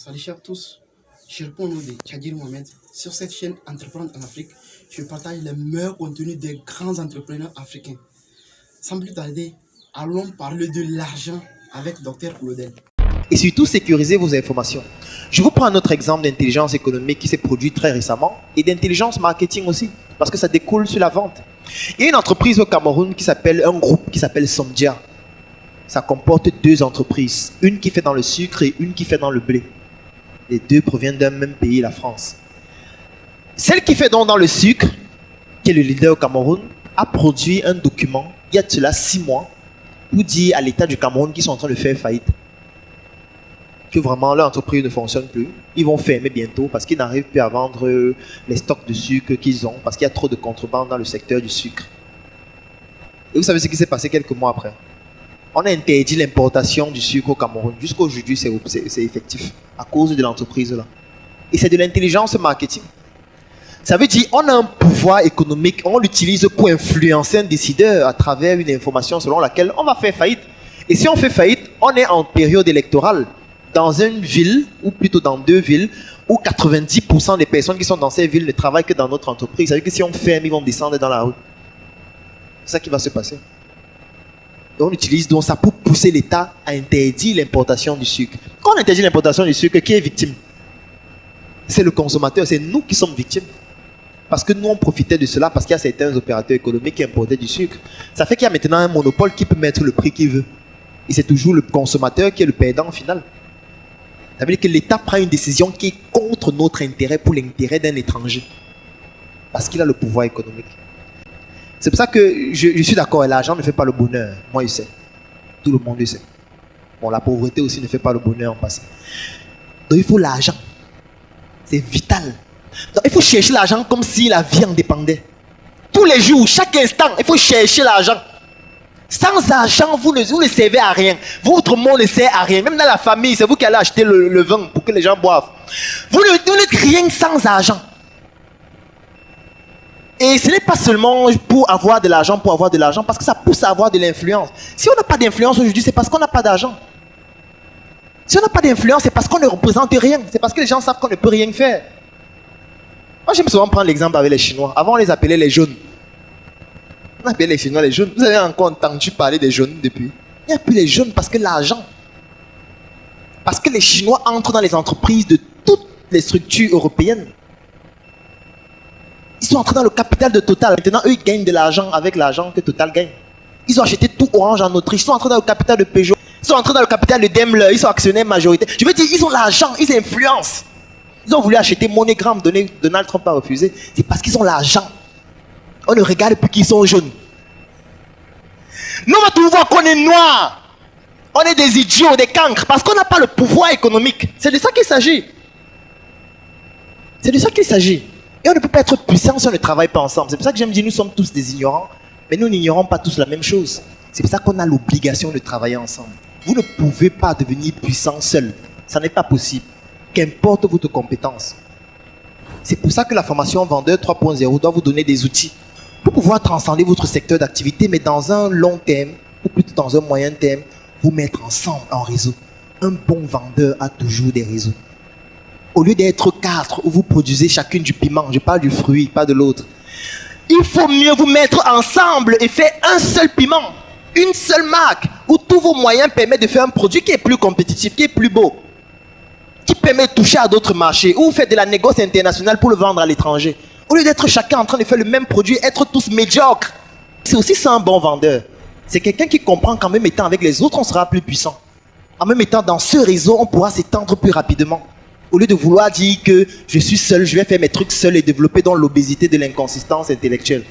Salut chers tous, je réponds au nom de Tchadjir Mohamed. Sur cette chaîne Entreprendre en Afrique, je partage les meilleurs contenus des grands entrepreneurs africains. Sans plus tarder, allons parler de l'argent avec Dr Claudel. Et surtout sécuriser vos informations. Je vous prends un autre exemple d'intelligence économique qui s'est produit très récemment et d'intelligence marketing aussi, parce que ça découle sur la vente. Il y a une entreprise au Cameroun un groupe qui s'appelle Somdia. Ça comporte deux entreprises, une qui fait dans le sucre et une qui fait dans le blé. Les deux proviennent d'un même pays, la France. Celle qui fait donc dans le sucre, qui est le leader au Cameroun, a produit un document, il y a de cela 6 mois, pour dire à l'État du Cameroun qu'ils sont en train de faire faillite. Que vraiment leur entreprise ne fonctionne plus. Ils vont fermer bientôt parce qu'ils n'arrivent plus à vendre les stocks de sucre qu'ils ont, parce qu'il y a trop de contrebande dans le secteur du sucre. Et vous savez ce qui s'est passé quelques mois après? On a interdit l'importation du sucre au Cameroun. Jusqu'aujourd'hui, c'est effectif à cause de l'entreprise là. Et c'est de l'intelligence marketing. Ça veut dire on a un pouvoir économique, on l'utilise pour influencer un décideur à travers une information selon laquelle on va faire faillite. Et si on fait faillite, on est en période électorale dans une ville, ou plutôt dans 2 villes, où 90% des personnes qui sont dans ces villes ne travaillent que dans notre entreprise. Ça veut dire que si on ferme, ils vont descendre dans la rue. C'est ça qui va se passer. Et on utilise donc ça pour pousser l'État à interdire l'importation du sucre. Quand on interdit l'importation du sucre, qui est victime? C'est le consommateur, c'est nous qui sommes victimes. Parce que nous, on profitait de cela parce qu'il y a certains opérateurs économiques qui importaient du sucre. Ça fait qu'il y a maintenant un monopole qui peut mettre le prix qu'il veut. Et c'est toujours le consommateur qui est le perdant au final. Ça veut dire que l'État prend une décision qui est contre notre intérêt pour l'intérêt d'un étranger. Parce qu'il a le pouvoir économique. C'est pour ça que je suis d'accord, l'argent ne fait pas le bonheur. Moi, je sais. Tout le monde le sait. Bon, la pauvreté aussi ne fait pas le bonheur en passant. Donc, il faut l'argent. C'est vital. Donc, il faut chercher l'argent comme si la vie en dépendait. Tous les jours, chaque instant, il faut chercher l'argent. Sans argent, vous ne servez à rien. Votre monde ne sert à rien. Même dans la famille, c'est vous qui allez acheter le vin pour que les gens boivent. Vous n'êtes rien sans argent. Et ce n'est pas seulement pour avoir de l'argent, parce que ça pousse à avoir de l'influence. Si on n'a pas d'influence aujourd'hui, c'est parce qu'on n'a pas d'argent. Si on n'a pas d'influence, c'est parce qu'on ne représente rien. C'est parce que les gens savent qu'on ne peut rien faire. Moi, j'aime souvent prendre l'exemple avec les Chinois. Avant, on les appelait les jaunes. On appelait les Chinois les jaunes. Vous avez encore entendu parler des jaunes depuis? Il n'y a plus les jaunes parce que l'argent. Parce que les Chinois entrent dans les entreprises de toutes les structures européennes. Ils sont entrés dans le capital de Total. Maintenant, eux, ils gagnent de l'argent avec l'argent que Total gagne. Ils ont acheté tout Orange en Autriche. Ils sont entrés dans le capital de Peugeot. Ils sont entrés dans le capital de Daimler. Ils sont actionnaires majoritaires. Je veux dire, ils ont l'argent, ils influencent. Ils ont voulu acheter MoneyGram, Donald Trump a refusé. C'est parce qu'ils ont l'argent. On ne regarde plus qu'ils sont jaunes. Nous, on va tout voir qu'on est noirs. On est des idiots, des cancres, parce qu'on n'a pas le pouvoir économique. C'est de ça qu'il s'agit. C'est de ça qu'il s'agit. Et on ne peut pas être puissant si on ne travaille pas ensemble. C'est pour ça que j'aime dire nous sommes tous des ignorants, mais nous n'ignorons pas tous la même chose. C'est pour ça qu'on a l'obligation de travailler ensemble. Vous ne pouvez pas devenir puissant seul. Ça n'est pas possible. Qu'importe votre compétence. C'est pour ça que la formation Vendeur 3.0 doit vous donner des outils pour pouvoir transcender votre secteur d'activité, mais dans un long terme, ou plutôt dans un moyen terme, vous mettre ensemble en réseau. Un bon vendeur a toujours des réseaux. Au lieu d'être 4 où vous produisez chacune du piment, je parle du fruit, pas de l'autre. Il faut mieux vous mettre ensemble et faire un seul piment, une seule marque, où tous vos moyens permettent de faire un produit qui est plus compétitif, qui est plus beau, qui permet de toucher à d'autres marchés, où vous faites de la négoce internationale pour le vendre à l'étranger. Au lieu d'être chacun en train de faire le même produit, être tous médiocres. C'est aussi ça un bon vendeur. C'est quelqu'un qui comprend qu'en même étant avec les autres, on sera plus puissant. En même étant dans ce réseau, on pourra s'étendre plus rapidement. Au lieu de vouloir dire que je suis seul, je vais faire mes trucs seul et développer dans l'obésité de l'inconsistance intellectuelle.